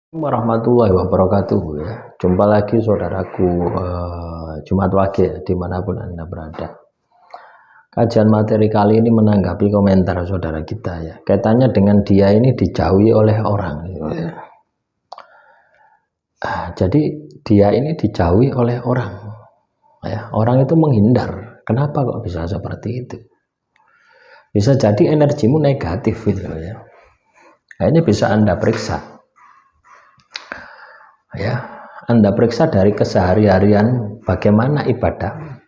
Warahmatullahi wabarakatuh ya. Jumpa lagi saudaraku Jumat Wage ya, dimanapun Anda berada. Kajian materi kali ini menanggapi komentar saudara kita ya. Kaitannya dengan dia ini dijauhi oleh orang ya. Jadi dia ini dijauhi oleh orang ya. Orang itu menghindar. Kenapa kok bisa seperti itu? Bisa jadi energimu negatif gitu ya. Nah, ini bisa Anda periksa ya. Anda periksa dari kesehari-harian bagaimana ibadah.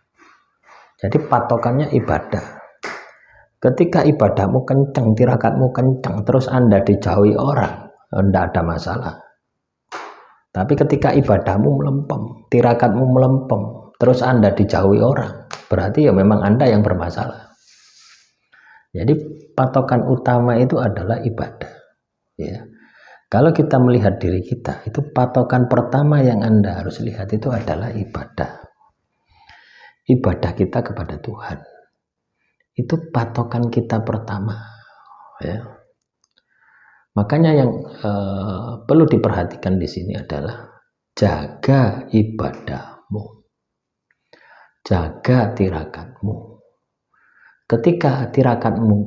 Jadi patokannya ibadah. Ketika ibadahmu kencang, tirakatmu kencang, terus Anda dijauhi orang, tidak ada masalah. Tapi ketika ibadahmu melempem, tirakatmu melempem, terus Anda dijauhi orang, berarti ya memang Anda yang bermasalah. Jadi patokan utama itu adalah ibadah ya. Kalau kita melihat diri kita, itu patokan pertama yang Anda harus lihat itu adalah ibadah. Ibadah kita kepada Tuhan. Itu patokan kita pertama. Ya. Makanya yang perlu diperhatikan di sini adalah jaga ibadahmu. Jaga tirakatmu. Ketika tirakatmu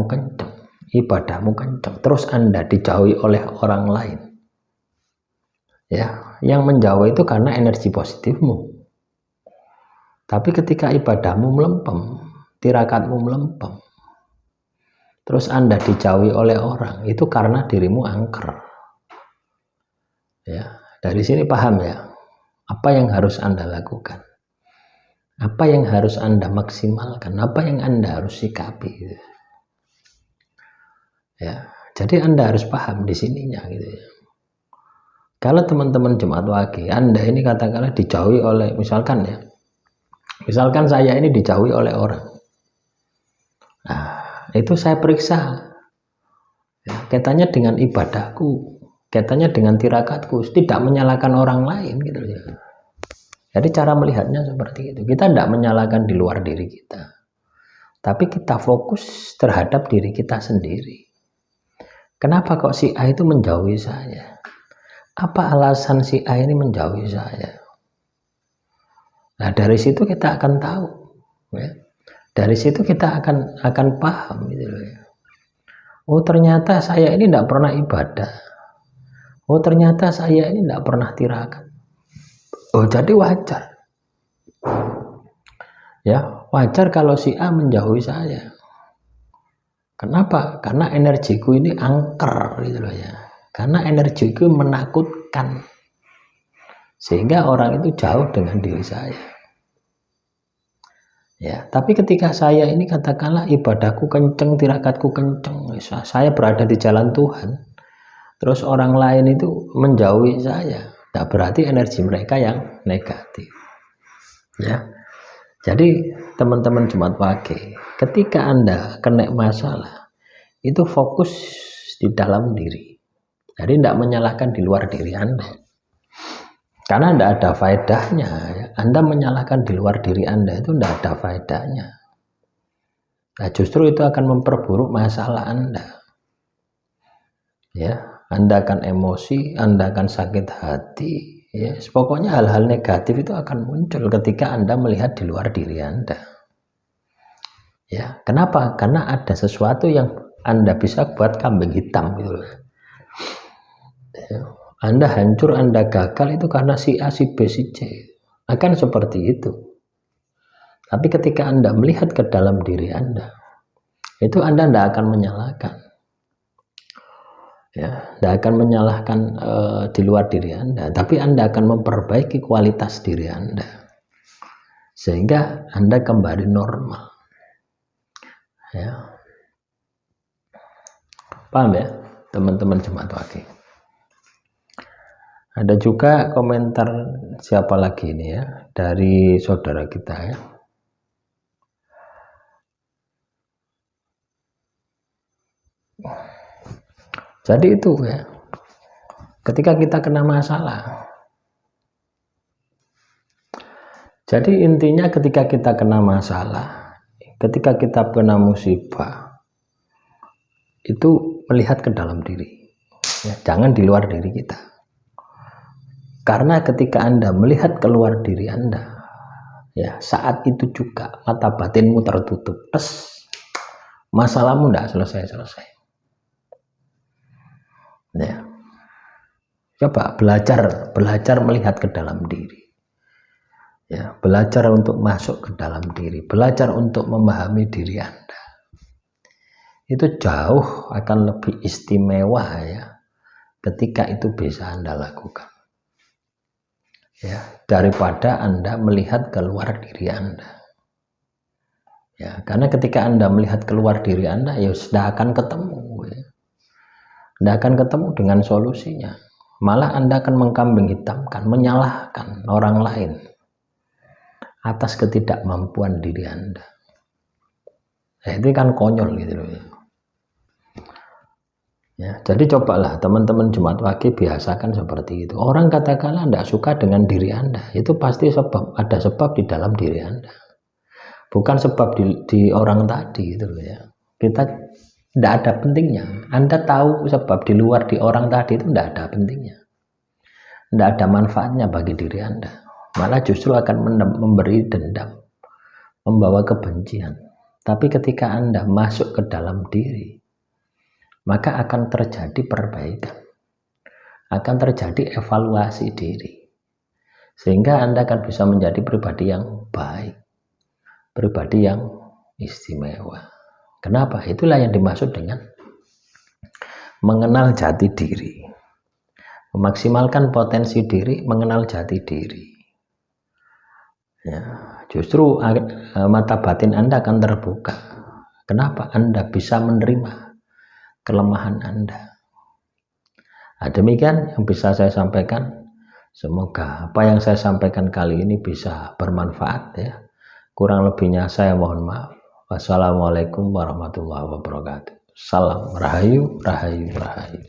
kencang, ibadahmu kencang, terus Anda dijauhi oleh orang lain ya, yang menjauh itu karena energi positifmu. Tapi ketika ibadahmu melempem, tirakatmu melempem, terus Anda dijauhi oleh orang, itu karena dirimu angker ya. Dari sini paham ya, apa yang harus Anda lakukan, apa yang harus Anda maksimalkan, apa yang Anda harus sikapi gitu. Ya, jadi Anda harus paham di sininya gitu ya. Kalau teman-teman Jumat Wage, Anda ini katakanlah dijauhi oleh misalkan saya ini dijauhi oleh orang. Nah, itu saya periksa. Ya, kaitannya dengan ibadahku, kaitannya dengan tirakatku, tidak menyalahkan orang lain gitu ya. Jadi cara melihatnya seperti itu. Kita tidak menyalahkan di luar diri kita. Tapi kita fokus terhadap diri kita sendiri. Kenapa kok si A itu menjauhi saya? Apa alasan si A ini menjauhi saya? Nah, dari situ kita akan tahu ya. Dari situ kita akan paham gitu loh ya. Oh, ternyata saya ini tidak pernah ibadah. Oh, ternyata saya ini tidak pernah tirakat. Oh, jadi wajar. Ya, wajar kalau si A menjauhi saya. Kenapa? Karena energiku ini angker gitu loh ya. Karena energiku menakutkan. Sehingga orang itu jauh dengan diri saya. Ya, tapi ketika saya ini katakanlah ibadahku kenceng, tirakatku kenceng, saya berada di jalan Tuhan. Terus orang lain itu menjauhi saya. Tidak berarti energi mereka yang negatif. Ya. Jadi teman-teman Jumat Wage, ketika Anda kena masalah, itu fokus di dalam diri. Jadi tidak menyalahkan di luar diri Anda. Karena tidak ada faedahnya. Anda menyalahkan di luar diri Anda itu tidak ada faedahnya. Nah, justru itu akan memperburuk masalah Anda. Ya, Anda akan emosi, Anda akan sakit hati. Ya, pokoknya hal-hal negatif itu akan muncul ketika Anda melihat di luar diri Anda. Ya, kenapa? Karena ada sesuatu yang Anda bisa buat kambing hitam gitu. Ya, Anda hancur, Anda gagal itu karena si A, si B, si C. Akan seperti itu. Tapi ketika Anda melihat ke dalam diri Anda, itu Anda tidak akan menyalahkan. Ya, tidak akan menyalahkan di luar diri Anda, tapi Anda akan memperbaiki kualitas diri Anda sehingga Anda kembali normal. Ya, paham ya teman-teman Jumat Wage? Ada juga komentar siapa lagi ini ya, dari saudara kita ya. Jadi itu ya, ketika kita kena masalah, jadi intinya ketika kita kena masalah, ketika kita kena musibah, itu melihat ke dalam diri. Ya, jangan di luar diri kita. Karena ketika Anda melihat keluar diri Anda, ya saat itu juga mata batinmu tertutup. Masalahmu tidak selesai-selesai. Ya. Coba belajar melihat ke dalam diri. Ya, belajar untuk masuk ke dalam diri, belajar untuk memahami diri Anda. Itu jauh akan lebih istimewa ya ketika itu bisa Anda lakukan. Ya, daripada Anda melihat keluar diri Anda. Ya, karena ketika Anda melihat keluar diri Anda, ya sudah akan ketemu. Ya. Anda akan ketemu dengan solusinya. Malah Anda akan mengkambing hitamkan, menyalahkan orang lain atas ketidakmampuan diri Anda. Ya, itu kan konyol gitu loh. Ya, jadi cobalah teman-teman Jumat Wage biasakan seperti itu. Orang katakanlah tidak suka dengan diri Anda, itu pasti ada sebab di dalam diri Anda, bukan sebab di orang tadi gitu loh ya. Kita tidak ada pentingnya. Anda tahu sebab di luar di orang tadi itu tidak ada pentingnya, tidak ada manfaatnya bagi diri Anda, malah justru akan memberi dendam, membawa kebencian. Tapi ketika Anda masuk ke dalam diri, maka akan terjadi perbaikan, akan terjadi evaluasi diri, sehingga Anda akan bisa menjadi pribadi yang baik, pribadi yang istimewa. Kenapa? Itulah yang dimaksud dengan mengenal jati diri, memaksimalkan potensi diri, mengenal jati diri. Ya, justru mata batin Anda akan terbuka. Kenapa? Anda bisa menerima kelemahan Anda. Nah, demikian yang bisa saya sampaikan. Semoga apa yang saya sampaikan kali ini bisa bermanfaat ya. Kurang lebihnya saya mohon maaf. Wassalamualaikum warahmatullahi wabarakatuh. Salam rahayu, rahayu, rahayu.